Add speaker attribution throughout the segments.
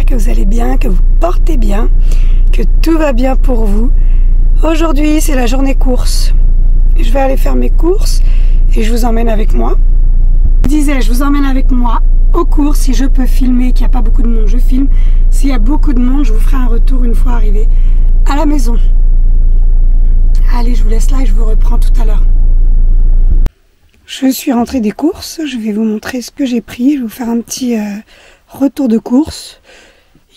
Speaker 1: j'espère que vous allez bien, que vous portez bien, que tout va bien pour vous. Aujourd'hui, c'est la journée course. Je vais aller faire mes courses et je vous emmène avec moi. Je disais, je vous emmène avec moi aux courses. Si je peux filmer, qu'il n'y a pas beaucoup de monde, je filme. S'il y a beaucoup de monde, je vous ferai un retour une fois arrivé à la maison. Allez, je vous laisse là et je vous reprends tout à l'heure. Je suis rentrée des courses. Je vais vous montrer ce que j'ai pris. Je vais vous faire un petit retour de course.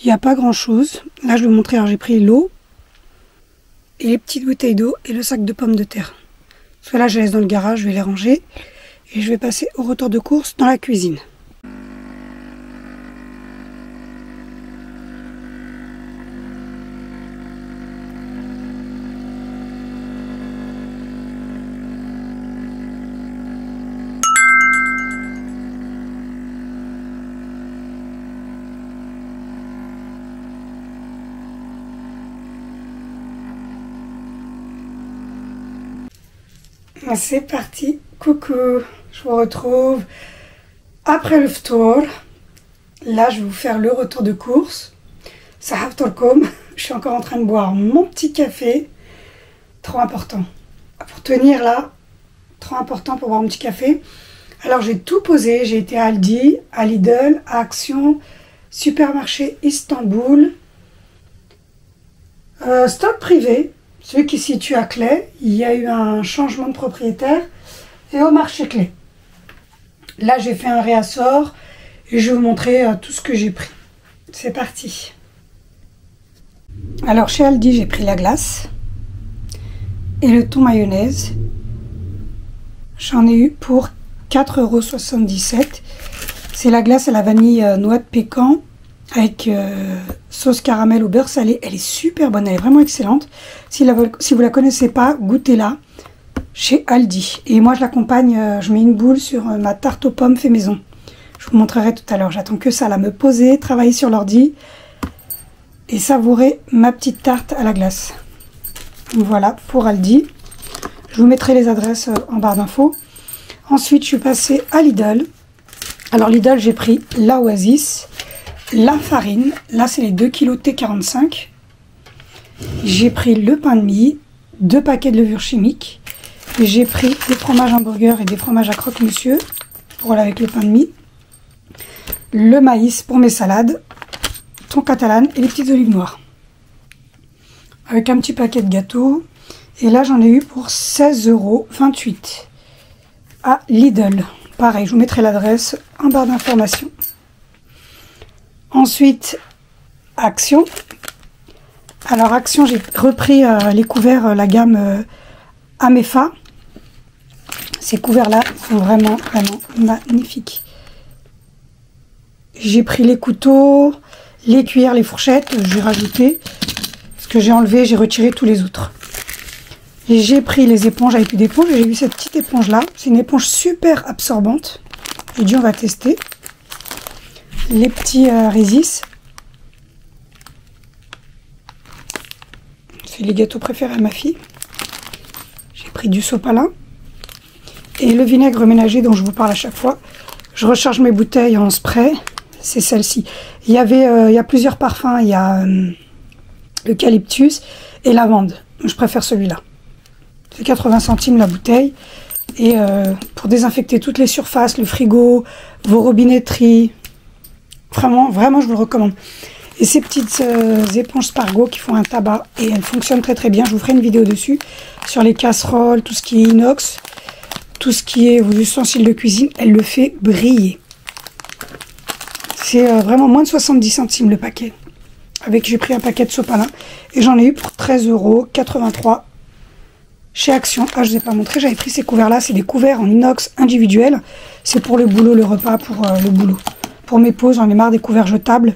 Speaker 1: Il n'y a pas grand chose. Là, je vais vous montrer. Alors, j'ai pris l'eau et les petites bouteilles d'eau et le sac de pommes de terre. Parce que là, je les laisse dans le garage, je vais les ranger. Et je vais passer au retour de course dans la cuisine. C'est parti, coucou, je vous retrouve après le ftour. Là, je vais vous faire le retour de course. Sahaf Torkom, je suis encore en train de boire mon petit café. Trop important. Pour tenir là, trop important pour boire mon petit café. Alors, j'ai tout posé. J'ai été à Aldi, à Lidl, à Action, supermarché Istanbul, stock privé. Celui qui se situe à Clé, il y a eu un changement de propriétaire, et au marché Clé. Là, j'ai fait un réassort et je vais vous montrer tout ce que j'ai pris. C'est parti. Alors, chez Aldi, j'ai pris la glace et le thon mayonnaise. J'en ai eu pour 4,77 €. C'est la glace à la vanille noix de pécan avec sauce caramel au beurre salé. Elle est super bonne, elle est vraiment excellente. Si vous la connaissez pas, goûtez-la chez Aldi. Et moi, je l'accompagne, je mets une boule sur ma tarte aux pommes fait maison. Je vous montrerai tout à l'heure. J'attends que ça, là, me poser, travailler sur l'ordi et savourer ma petite tarte à la glace. Voilà, pour Aldi. Je vous mettrai les adresses en barre d'infos. Ensuite, je suis passée à Lidl. Alors, Lidl, j'ai pris la Oasis. La farine, là c'est les 2 kg T45. J'ai pris le pain de mie, 2 paquets de levure chimique. J'ai pris des fromages hamburger et des fromages à croque-monsieur pour aller avec le pain de mie. Le maïs pour mes salades, thon catalane et les petites olives noires. Avec un petit paquet de gâteaux. Et là j'en ai eu pour 16,28 € à Lidl. Pareil, je vous mettrai l'adresse en barre d'informations. Ensuite, Action. Alors, Action, j'ai repris les couverts, la gamme Amefa. Ces couverts-là sont vraiment, vraiment magnifiques. J'ai pris les couteaux, les cuillères, les fourchettes. J'ai rajouté ce que j'ai enlevé, j'ai retiré tous les autres. J'ai pris les éponges, j'avais plus d'éponge. J'ai eu cette petite éponge-là. C'est une éponge super absorbante. J'ai dit, on va tester. Les petits Résis. C'est les gâteaux préférés à ma fille. J'ai pris du sopalin. Et le vinaigre ménager dont je vous parle à chaque fois. Je recharge mes bouteilles en spray. C'est celle-ci. Il y a plusieurs parfums. Il y a l'eucalyptus et lavande. Je préfère celui-là. C'est 80 centimes la bouteille. Et pour désinfecter toutes les surfaces, le frigo, vos robinetteries. Vraiment, vraiment, je vous le recommande. Et ces petites éponges Spargo qui font un tabac. Et elles fonctionnent très très bien. Je vous ferai une vidéo dessus. Sur les casseroles, tout ce qui est inox. Tout ce qui est vos ustensiles de cuisine. Elle le fait briller. C'est vraiment moins de 70 centimes le paquet. J'ai pris un paquet de sopalin. Et j'en ai eu pour 13,83 € chez Action. Ah, je ne vous ai pas montré. J'avais pris ces couverts-là. C'est des couverts en inox individuels. C'est pour le boulot, le repas, pour le boulot. Pour mes pauses, j'en ai marre des couverts jetables.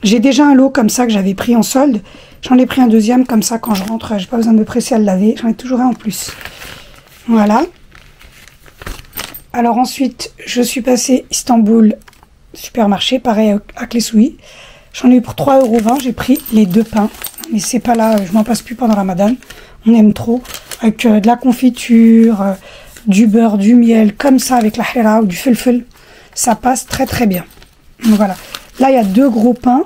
Speaker 1: J'ai déjà un lot comme ça que j'avais pris en solde. J'en ai pris un deuxième comme ça quand je rentre. J'ai pas besoin de me presser à le laver. J'en ai toujours un en plus. Voilà. Alors ensuite, je suis passée Istanbul supermarché, pareil à Clé-Souilly. J'en ai eu pour 3,20 €. J'ai pris les 2 pains. Mais c'est pas là, je m'en passe plus pendant Ramadan. On aime trop. Avec de la confiture, du beurre, du miel, comme ça avec la hira ou du felfel. Ça passe très très bien. Donc voilà. Là, il y a 2 gros pains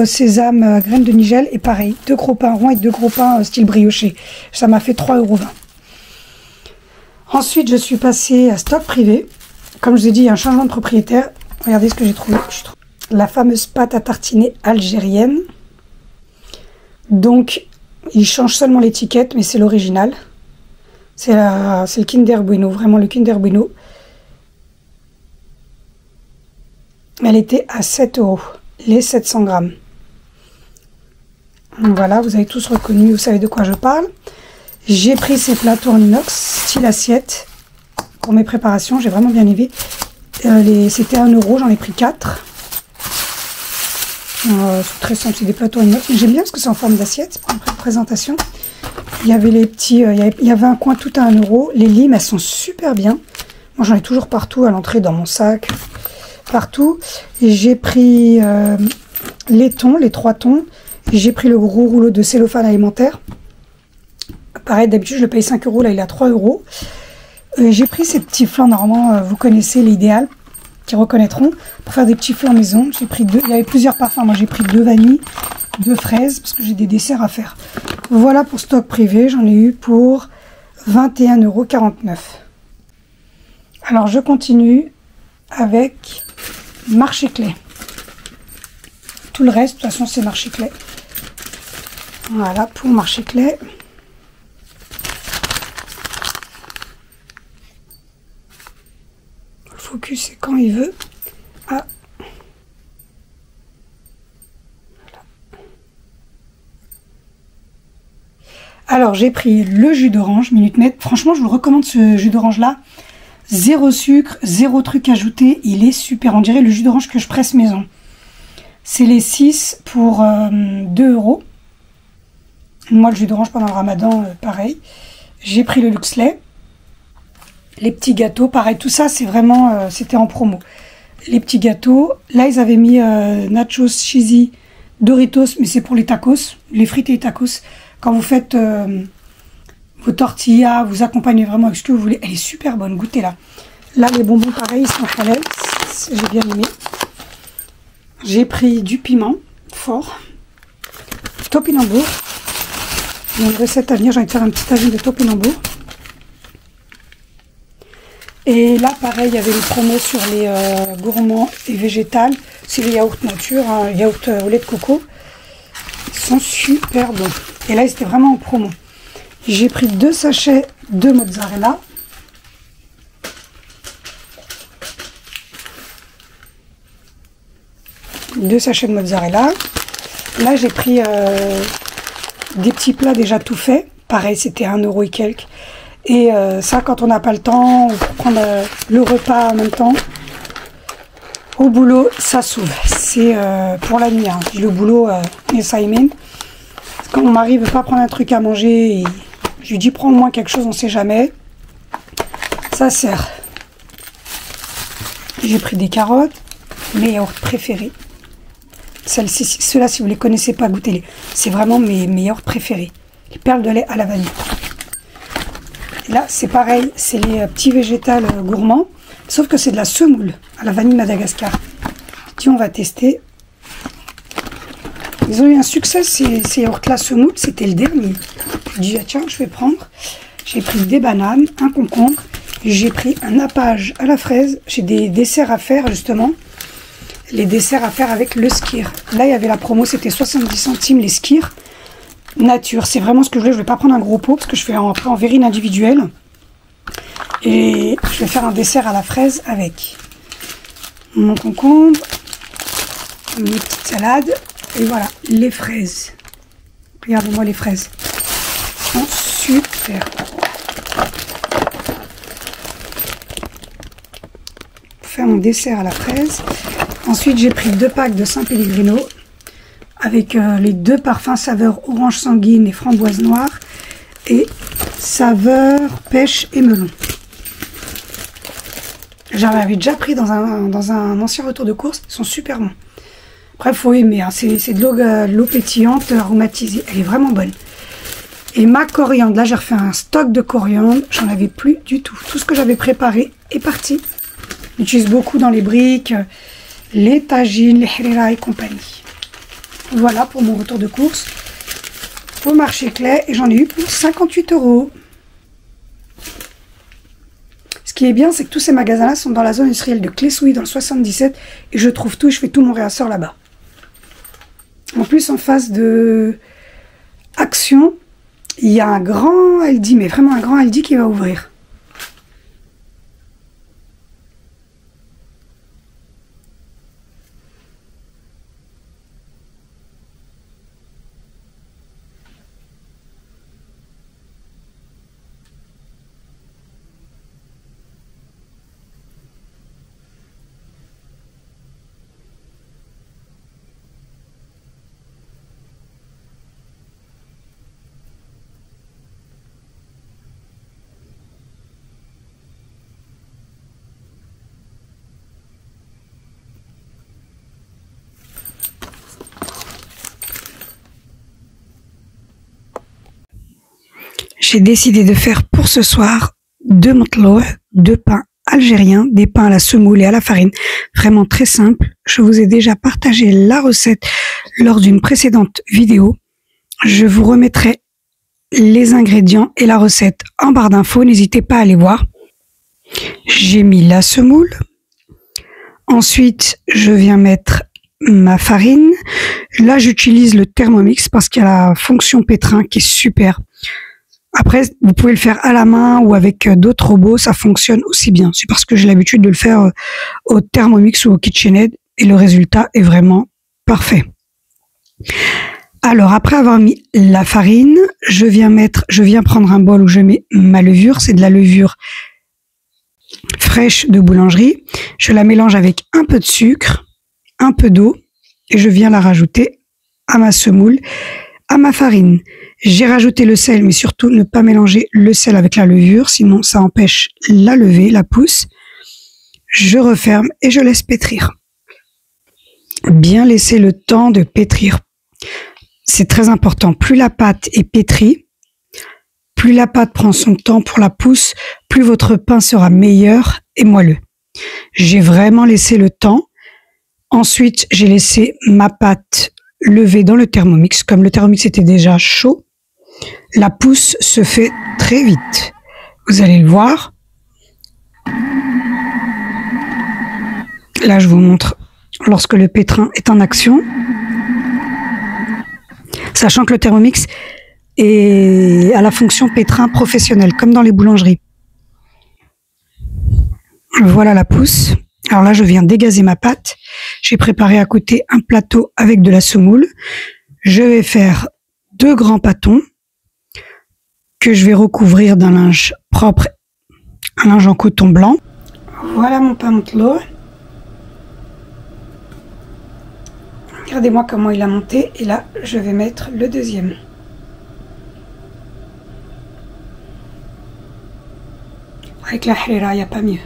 Speaker 1: sésame, graines de nigel. Et pareil, 2 gros pains ronds et 2 gros pains style brioché. Ça m'a fait 3,20 €. Ensuite, je suis passée à stock privé. Comme je vous ai dit, il y a un changement de propriétaire. Regardez ce que j'ai trouvé. La fameuse pâte à tartiner algérienne. Donc, ils changent seulement l'étiquette, mais c'est l'original. C'est le Kinder Bueno, vraiment le Kinder Bueno. Elle était à 7 €, les 700 grammes. Donc voilà, vous avez tous reconnu, vous savez de quoi je parle. J'ai pris ces plateaux en inox, style assiette, pour mes préparations. J'ai vraiment bien aimé. C'était 1 €, j'en ai pris 4. C'est très simple, c'est des plateaux en inox. J'aime bien parce que c'est en forme d'assiette pour une présentation. Il y avait les petits, il y avait un coin tout à 1 €. Les limes, elles sont super bien. Moi, j'en ai toujours partout à l'entrée, dans mon sac, partout. Et j'ai pris les thons, les 3 thons. J'ai pris le gros rouleau de cellophane alimentaire. Pareil, d'habitude, je le paye 5 €. Là, il est à 3 €. J'ai pris ces petits flancs, normalement, vous connaissez l'idéal, qui reconnaîtront, pour faire des petits flancs maison. J'ai pris 2, il y avait plusieurs parfums. Moi, j'ai pris 2 vanilles, 2 fraises, parce que j'ai des desserts à faire. Voilà pour stock privé, j'en ai eu pour 21,49 €. Alors, je continue avec Marché Clé. Tout le reste, de toute façon, c'est Marché Clé. Voilà, pour Marché Clé. Le focus, c'est quand il veut. Ah. Alors, j'ai pris le jus d'orange Minute Maid. Franchement, je vous recommande ce jus d'orange-là. 0 sucre, 0 truc ajouté. Il est super. On dirait le jus d'orange que je presse maison. C'est les 6 pour 2 €. Moi, le jus d'orange pendant le ramadan, pareil. J'ai pris le Luxley. Les petits gâteaux, pareil. Tout ça, c'est vraiment... c'était en promo. Les petits gâteaux. Là, ils avaient mis nachos, cheesy, Doritos. Mais c'est pour les tacos. Les frites et les tacos. Quand vous faites vos tortillas, vous accompagnez vraiment avec ce que vous voulez. Elle est super bonne, goûtez-la. Là, les bonbons, pareil, ils sont halal. J'ai bien aimé. J'ai pris du piment fort. Topinambour. Il y a une recette à venir, j'ai envie de faire un petit avis de topinambour. Et là, pareil, il y avait les promos sur les gourmands et végétales. C'est les yaourts nature, hein, yaourt au lait de coco. Ils sont super bons. Et là, ils étaient vraiment en promo. J'ai pris 2 sachets de mozzarella. Deux sachets de mozzarella. Là, j'ai pris des petits plats déjà tout faits. Pareil, c'était 1 € et quelques. Et ça, quand on n'a pas le temps, ou pour prendre le repas en même temps, au boulot, ça s'ouvre. C'est pour la nuit. Hein. Le boulot, quand mon mari ne veut pas prendre un truc à manger, je lui dis prends au moins quelque chose, on ne sait jamais. Ça sert. J'ai pris des carottes, mes yaourts préférés. Ceux-là, si vous ne les connaissez pas, goûtez-les. C'est vraiment mes yaourts préférés. Les perles de lait à la vanille. Et là, c'est pareil, c'est les petits végétales gourmands, sauf que c'est de la semoule à la vanille Madagascar. On va tester. Ils ont eu un succès, ces yaourts-là semoule, c'était le dernier. Je dis, ah, tiens, je vais prendre. J'ai pris des bananes, un concombre, j'ai pris un nappage à la fraise. J'ai des desserts à faire, justement. Les desserts à faire avec le skyr. Là, il y avait la promo, c'était 70 centimes les skyr nature. C'est vraiment ce que je voulais. Je ne vais pas prendre un gros pot parce que je fais après en verrine individuelle. Et je vais faire un dessert à la fraise avec mon concombre, mes petites salades. Et voilà, les fraises. Regardez-moi les fraises. Elles sont super. Pour faire mon dessert à la fraise. Ensuite, j'ai pris 2 packs de San Pellegrino avec les 2 parfums saveur orange sanguine et framboise noire et saveur pêche et melon. J'en avais déjà pris dans un ancien retour de course. Ils sont super bons. Après, il faut aimer. Hein. C'est de l'eau pétillante aromatisée. Elle est vraiment bonne. Et ma coriandre. Là, j'ai refait un stock de coriandre. J'en avais plus du tout. Tout ce que j'avais préparé est parti. J'utilise beaucoup dans les briques, les tagines, les harira et compagnie. Voilà pour mon retour de course au marché Clay et j'en ai eu pour 58 €. Ce qui est bien, c'est que tous ces magasins-là sont dans la zone industrielle de Clé-Souilly dans le 77 et je trouve tout, je fais tout mon réassort là-bas. En plus, en face de Action, il y a un grand Aldi, mais vraiment un grand Aldi qui va ouvrir. J'ai décidé de faire pour ce soir 2 matloua, 2 pains algériens, des pains à la semoule et à la farine. Vraiment très simple. Je vous ai déjà partagé la recette lors d'une précédente vidéo. Je vous remettrai les ingrédients et la recette en barre d'infos. N'hésitez pas à aller voir. J'ai mis la semoule. Ensuite, je viens mettre ma farine. Là, j'utilise le Thermomix parce qu'il y a la fonction pétrin qui est super. Après, vous pouvez le faire à la main ou avec d'autres robots, ça fonctionne aussi bien. C'est parce que j'ai l'habitude de le faire au Thermomix ou au KitchenAid et le résultat est vraiment parfait. Alors, après avoir mis la farine, je viens prendre un bol où je mets ma levure. C'est de la levure fraîche de boulangerie. Je la mélange avec un peu de sucre, un peu d'eau et je viens la rajouter à ma semoule, à ma farine. J'ai rajouté le sel, mais surtout ne pas mélanger le sel avec la levure, sinon ça empêche la levée, la pousse. Je referme et je laisse pétrir. Bien laisser le temps de pétrir. C'est très important. Plus la pâte est pétrie, plus la pâte prend son temps pour la pousse, plus votre pain sera meilleur et moelleux. J'ai vraiment laissé le temps. Ensuite, j'ai laissé ma pâte lever dans le Thermomix. Comme le Thermomix était déjà chaud, la pousse se fait très vite. Vous allez le voir. Là, je vous montre lorsque le pétrin est en action. Sachant que le Thermomix est à la fonction pétrin professionnel, comme dans les boulangeries. Voilà la pousse. Alors là, je viens dégazer ma pâte. J'ai préparé à côté un plateau avec de la semoule. Je vais faire 2 grands pâtons que je vais recouvrir d'un linge propre, un linge en coton blanc. Voilà mon pain matloua. Regardez-moi comment il a monté. Et là, je vais mettre le deuxième. Avec la harira, il n'y a pas mieux.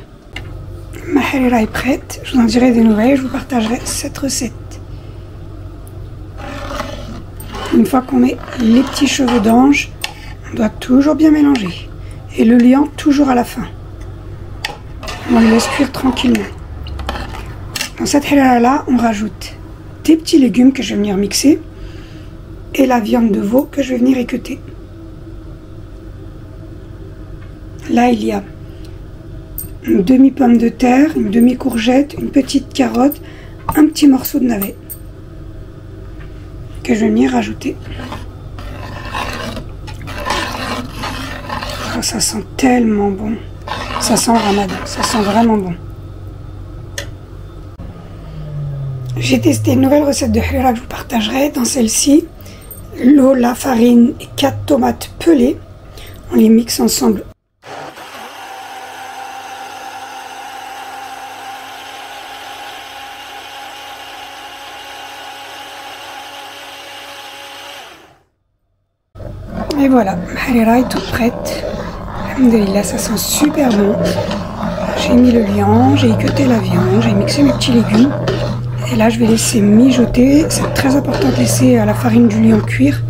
Speaker 1: Ma harira est prête. Je vous en dirai des nouvelles. Je vous partagerai cette recette. Une fois qu'on met les petits cheveux d'ange, on doit toujours bien mélanger. Et le liant toujours à la fin. On le laisse cuire tranquillement. Dans cette harira-là, on rajoute des petits légumes que je vais venir mixer et la viande de veau que je vais venir équeuter. Là, il y a une demi-pomme de terre, une demi-courgette, une petite carotte, un petit morceau de navet que je vais venir rajouter. Oh, ça sent tellement bon. Ça sent ramadan, ça sent vraiment bon. J'ai testé une nouvelle recette de harira que je vous partagerai. Dans celle-ci, l'eau, la farine et 4 tomates pelées. On les mixe ensemble. Et voilà, ma harira est toute prête. Alhamdoulilah, ça sent super bon. J'ai mis le liant, j'ai équeuté la viande, j'ai mixé mes petits légumes. Et là, je vais laisser mijoter. C'est très important de laisser la farine du liant cuire.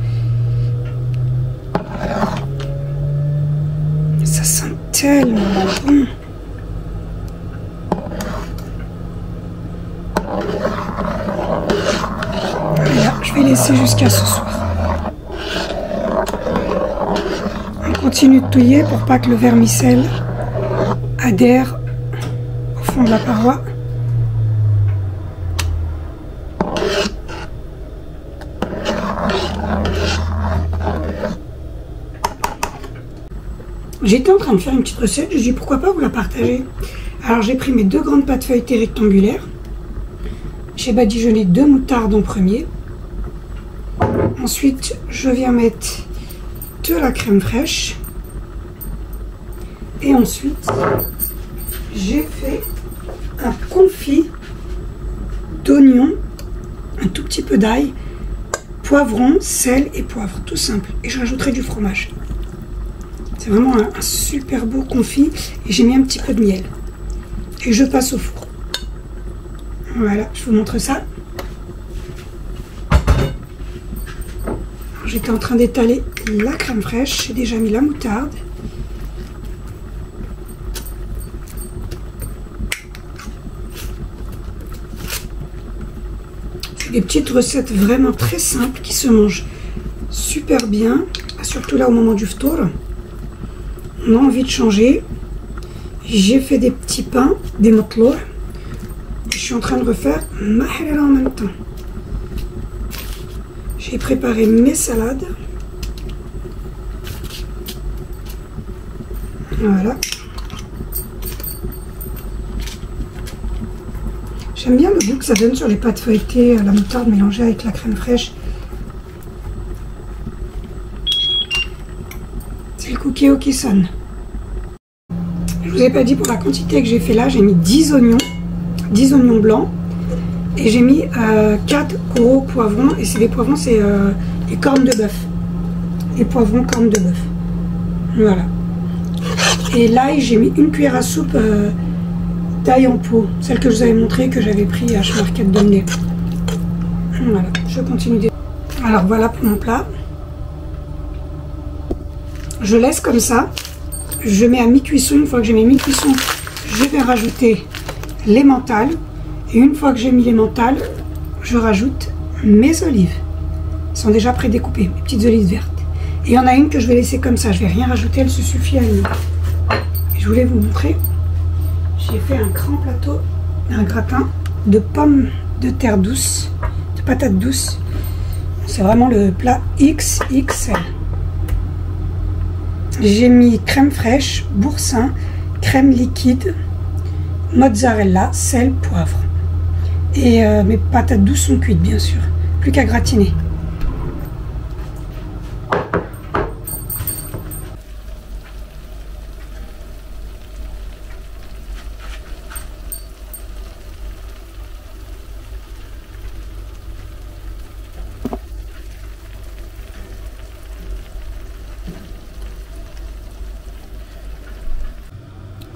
Speaker 1: Ça sent tellement bon. Et là, je je vais laisser jusqu'à ce soir. On continue de touiller pour pas que le vermicelle adhère au fond de la paroi. J'étais en train de faire une petite recette, je me dis pourquoi pas vous la partager. Alors j'ai pris mes 2 grandes pâtes feuilletées rectangulaires. J'ai badigeonné 2 moutardes en premier. Ensuite, je viens mettre de la crème fraîche. Et ensuite, j'ai fait un confit d'oignon, un tout petit peu d'ail, poivron, sel et poivre, tout simple. Et je rajouterai du fromage. C'est vraiment un super beau confit. Et j'ai mis un petit peu de miel. Et je passe au four. Voilà, je vous montre ça. J'étais en train d'étaler la crème fraîche. J'ai déjà mis la moutarde. C'est des petites recettes vraiment très simples qui se mangent super bien. Surtout là au moment du ftour. On a envie de changer. J'ai fait des petits pains, des matlour. Je suis en train de refaire ma halala en même temps. J'ai préparé mes salades. Voilà. J'aime bien le goût que ça donne sur les pâtes feuilletées, la moutarde mélangée avec la crème fraîche. C'est le cookie qui sonne. Je vous ai pas dit pour la quantité que j'ai fait là, j'ai mis 10 oignons blancs et j'ai mis 4 gros poivrons et c'est des poivrons, c'est les cornes de bœuf, les poivrons cornes de bœuf, voilà. Et l'ail, j'ai mis une cuillère à soupe d'ail en pot, celle que je vous avais montré que j'avais pris à Market Donley. Voilà, je continue. Alors voilà pour mon plat, je laisse comme ça. Je mets à mi-cuisson. Une fois que j'ai mis mi-cuisson, je vais rajouter l'emmental. Et une fois que j'ai mis l'emmental, je rajoute mes olives. Elles sont déjà prédécoupées, mes petites olives vertes. Et il y en a une que je vais laisser comme ça. Je ne vais rien rajouter, elle se suffit à elle. Je voulais vous montrer. J'ai fait un grand plateau, un gratin de pommes de terre douce, de patates douces. C'est vraiment le plat XXL. J'ai mis crème fraîche, boursin, crème liquide, mozzarella, sel, poivre. Et mes patates douces sont cuites, bien sûr. Plus qu'à gratiner.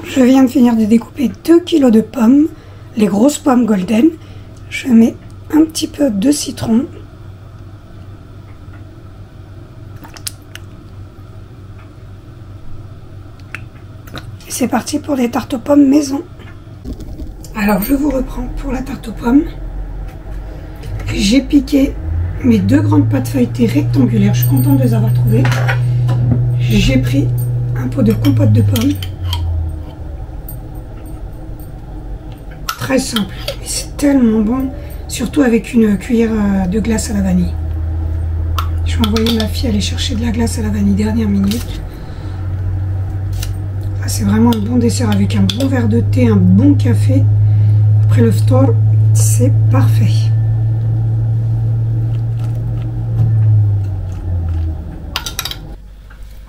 Speaker 1: Je viens de finir de découper 2 kg de pommes, les grosses pommes golden. Je mets un petit peu de citron. Et c'est parti pour des tartes aux pommes maison. Alors je vous reprends pour la tarte aux pommes. J'ai piqué mes 2 grandes pâtes feuilletées rectangulaires. Je suis contente de les avoir trouvées. J'ai pris un pot de compote de pommes. Très simple, mais c'est tellement bon, surtout avec une cuillère de glace à la vanille. Je vais envoyer ma fille aller chercher de la glace à la vanille dernière minute. C'est vraiment un bon dessert avec un bon verre de thé, un bon café. Après le ftour, c'est parfait.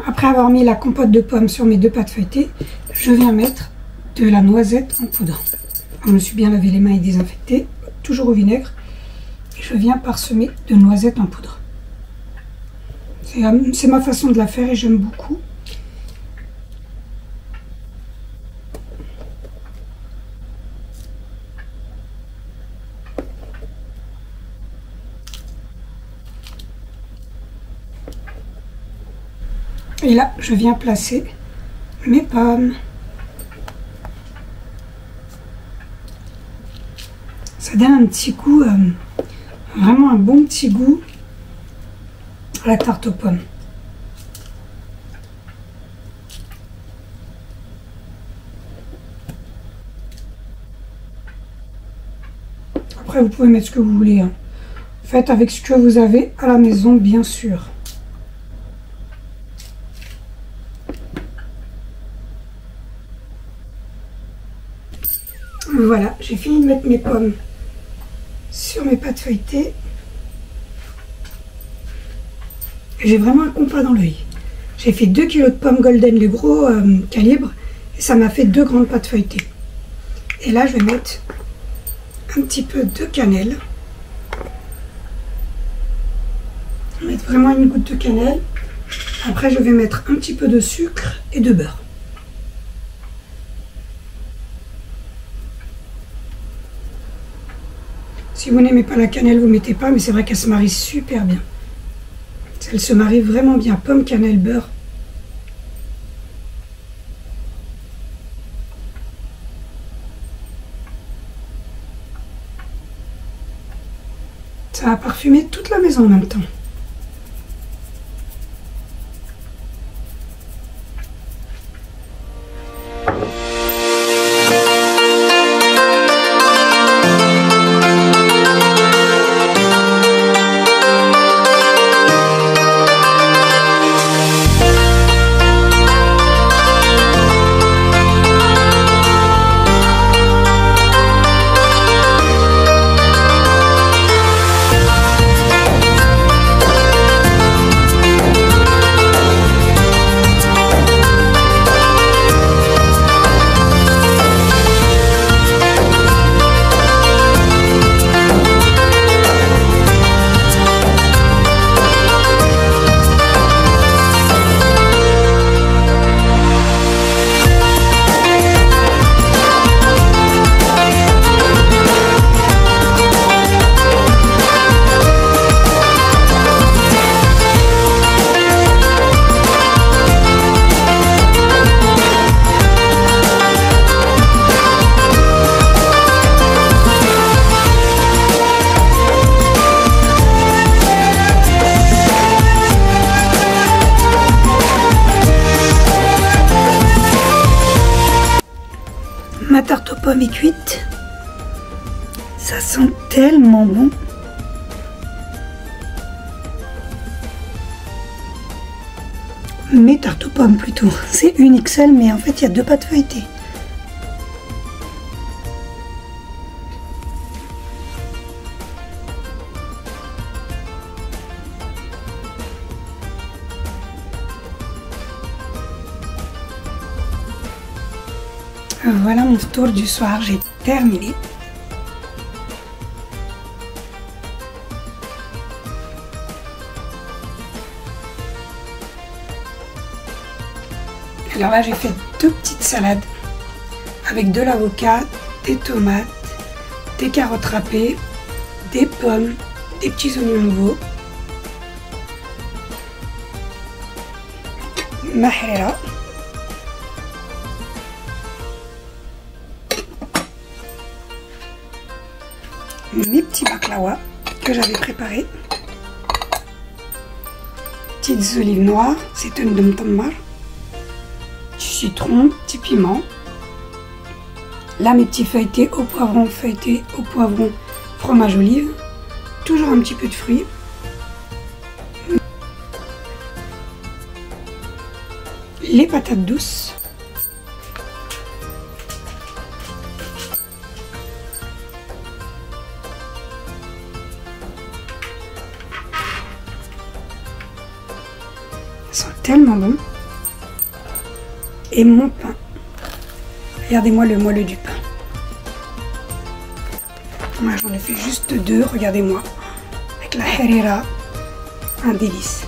Speaker 1: Après avoir mis la compote de pommes sur mes 2 pâtes feuilletées, je viens mettre de la noisette en poudre. Je me suis bien lavé les mains et désinfecté, toujours au vinaigre. Et je viens parsemer de noisettes en poudre. C'est ma façon de la faire et j'aime beaucoup. Et là, je viens placer mes pommes. Ça donne un petit goût Vraiment un bon petit goût à la tarte aux pommes. Après, vous pouvez mettre ce que vous voulez, hein. Faites avec ce que vous avez à la maison, bien sûr. Voilà, j'ai fini de mettre mes pommes sur mes pâtes feuilletées. J'ai vraiment un compas dans l'œil. J'ai fait 2 kg de pommes golden, le gros calibre, et ça m'a fait 2 grandes pâtes feuilletées. Et là, je vais mettre un petit peu de cannelle. Je vais mettre vraiment une goutte de cannelle. Après, je vais mettre un petit peu de sucre et de beurre. Si vous n'aimez pas la cannelle, vous ne mettez pas, mais c'est vrai qu'elle se marie super bien. Elle se marie vraiment bien, pomme, cannelle, beurre. Ça va parfumer toute la maison en même temps. Ma tarte aux pommes est cuite. Ça sent tellement bon. Mes tartes aux pommes plutôt. C'est une XL, mais en fait il y a 2 pâtes feuilletées. Voilà mon tour du soir, j'ai terminé. Alors là j'ai fait 2 petites salades avec de l'avocat, des tomates, des carottes râpées, des pommes, des petits oignons nouveaux, mahrira, mes petits baklawa que j'avais préparés, petites olives noires, c'est une mtammar, du citron, petit piment. Là mes petits feuilletés au poivron, fromage olive, toujours un petit peu de fruits. Les patates douces. Elles sont tellement bons. Et mon pain. Regardez-moi le moelleux du pain. Moi j'en ai fait juste 2, regardez-moi. Avec la harira, un délice.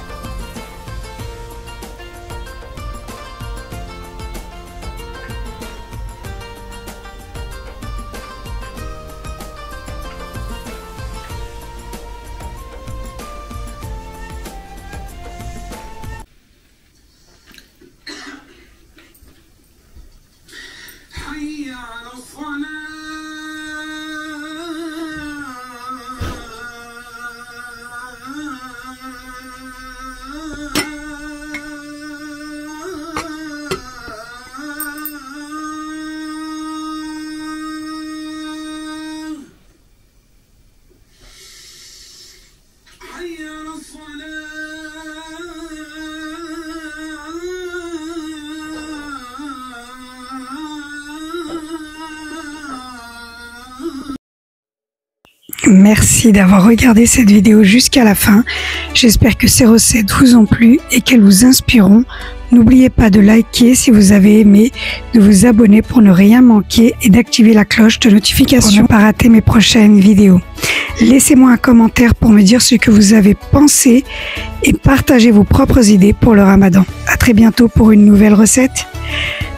Speaker 1: Merci d'avoir regardé cette vidéo jusqu'à la fin. J'espère que ces recettes vous ont plu et qu'elles vous inspireront. N'oubliez pas de liker si vous avez aimé, de vous abonner pour ne rien manquer et d'activer la cloche de notification pour ne pas rater mes prochaines vidéos. Laissez-moi un commentaire pour me dire ce que vous avez pensé et partagez vos propres idées pour le Ramadan. À très bientôt pour une nouvelle recette.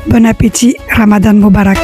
Speaker 1: Bon appétit, Ramadan Mubarak.